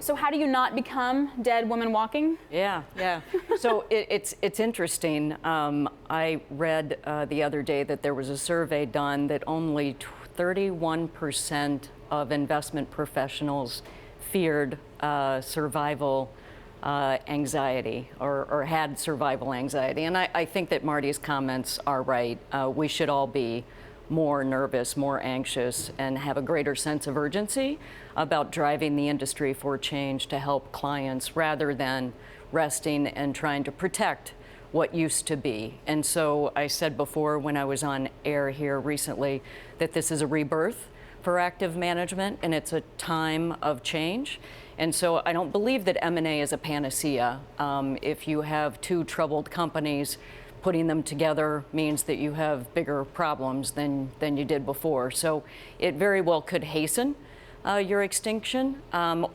So how do you not become dead woman walking? Yeah. So it's interesting. I read the other day that there was a survey done that only 31% of investment professionals feared survival anxiety or had survival anxiety. And I think that Marty's comments are right. We should all be more nervous, more anxious, and have a greater sense of urgency about driving the industry for change to help clients rather than resting and trying to protect what used to be. And so I said before when I was on air here recently that this is a rebirth for active management and it's a time of change. And so I don't believe that M&A is a panacea. If you have two troubled companies, putting them together means that you have bigger problems than you did before. So it very well could hasten your extinction,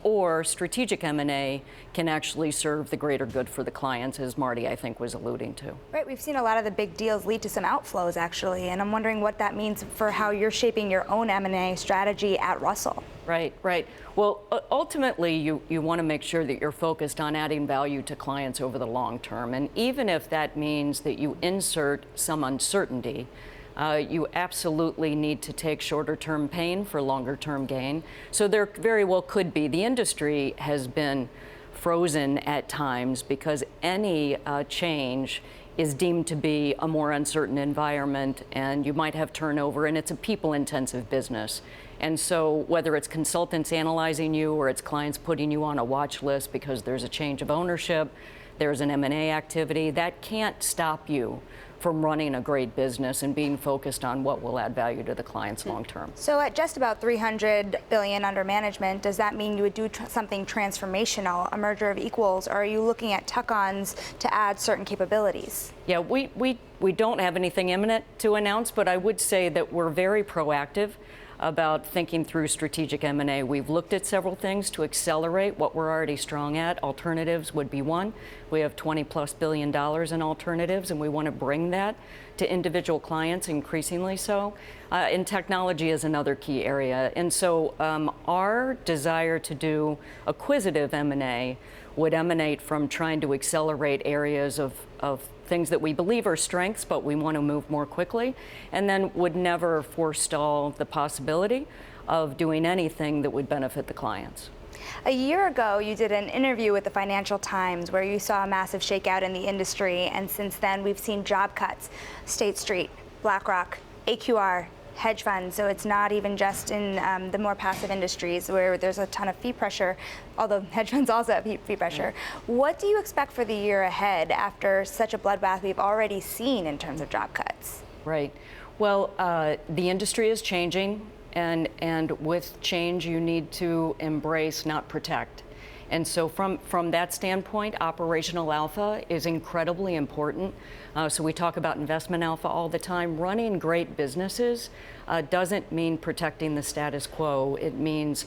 or strategic M&A can actually serve the greater good for the clients, as Marty, I think, was alluding to. Right, we've seen a lot of the big deals lead to some outflows, actually, and I'm wondering what that means for how you're shaping your own M&A strategy at Russell. Right. Well, ultimately, you want to make sure that you're focused on adding value to clients over the long term. And even if that means that you insert some uncertainty, you absolutely need to take shorter-term pain for longer-term gain. So there very well could be. The industry has been frozen at times because any change is deemed to be a more uncertain environment, and you might have turnover, and it's a people-intensive business. And so whether it's consultants analyzing you or it's clients putting you on a watch list because there's a change of ownership, there's an M&A activity, that can't stop you from running a great business and being focused on what will add value to the clients long term. So at just about $300 billion under management, does that mean you would do something transformational, a merger of equals, or are you looking at tuck-ons to add certain capabilities? Yeah, we don't have anything imminent to announce, but I would say that we're very proactive about thinking through strategic M&A. We've looked at several things to accelerate what we're already strong at. Alternatives would be one. We have $20+ billion in alternatives, and we want to bring that to individual clients, increasingly so. And technology is another key area. And so our desire to do acquisitive M&A would emanate from trying to accelerate areas of things that we believe are strengths, but we want to move more quickly, and then would never forestall the possibility of doing anything that would benefit the clients. A year ago, you did an interview with the Financial Times where you saw a massive shakeout in the industry, and since then we've seen job cuts, State Street, BlackRock, AQR, hedge funds, so it's not even just in the more passive industries where there's a ton of fee pressure, although hedge funds also have fee pressure. What do you expect for the year ahead after such a bloodbath we've already seen in terms of job cuts? Right. Well, the industry is changing, and with change you need to embrace, not protect. And so from that standpoint, operational alpha is incredibly important. So we talk about investment alpha all the time. Running great businesses doesn't mean protecting the status quo. It means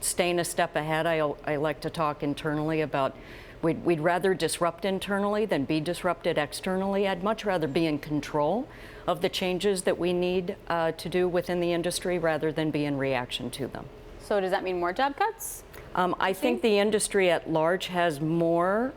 staying a step ahead. I like to talk internally about we'd rather disrupt internally than be disrupted externally. I'd much rather be in control of the changes that we need to do within the industry rather than be in reaction to them. So does that mean more job cuts? I think the industry at large has more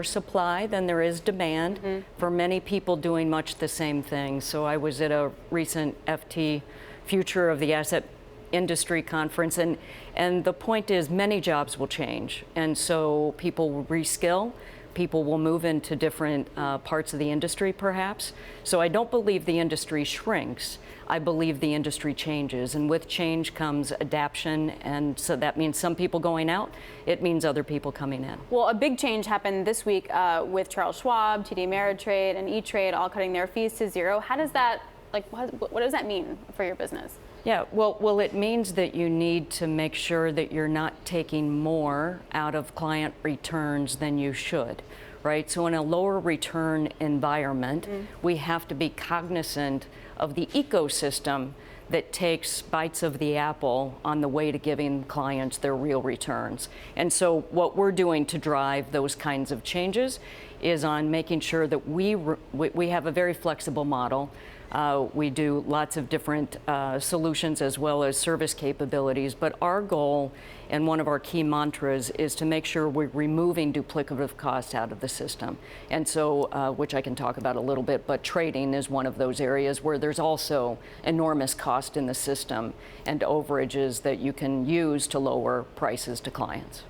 supply than there is demand for many people doing much the same thing. So I was at a recent FT Future of the Asset Industry conference, and the point is many jobs will change, and so people will reskill. People will move into different parts of the industry, perhaps. So I don't believe the industry shrinks. I believe the industry changes, and with change comes adaptation, and so that means some people going out. It means other people coming in. Well, a big change happened this week with Charles Schwab, TD Ameritrade, and E-Trade all cutting their fees to zero. How does that, what does that mean for your business? Yeah, well, it means that you need to make sure that you're not taking more out of client returns than you should, right? So in a lower return environment, we have to be cognizant of the ecosystem that takes bites of the apple on the way to giving clients their real returns. And so what we're doing to drive those kinds of changes is on making sure that we have a very flexible model. We do lots of different solutions as well as service capabilities, but our goal and one of our key mantras is to make sure we're removing duplicative costs out of the system. And so, which I can talk about a little bit, but trading is one of those areas where there's also enormous cost in the system and overages that you can use to lower prices to clients.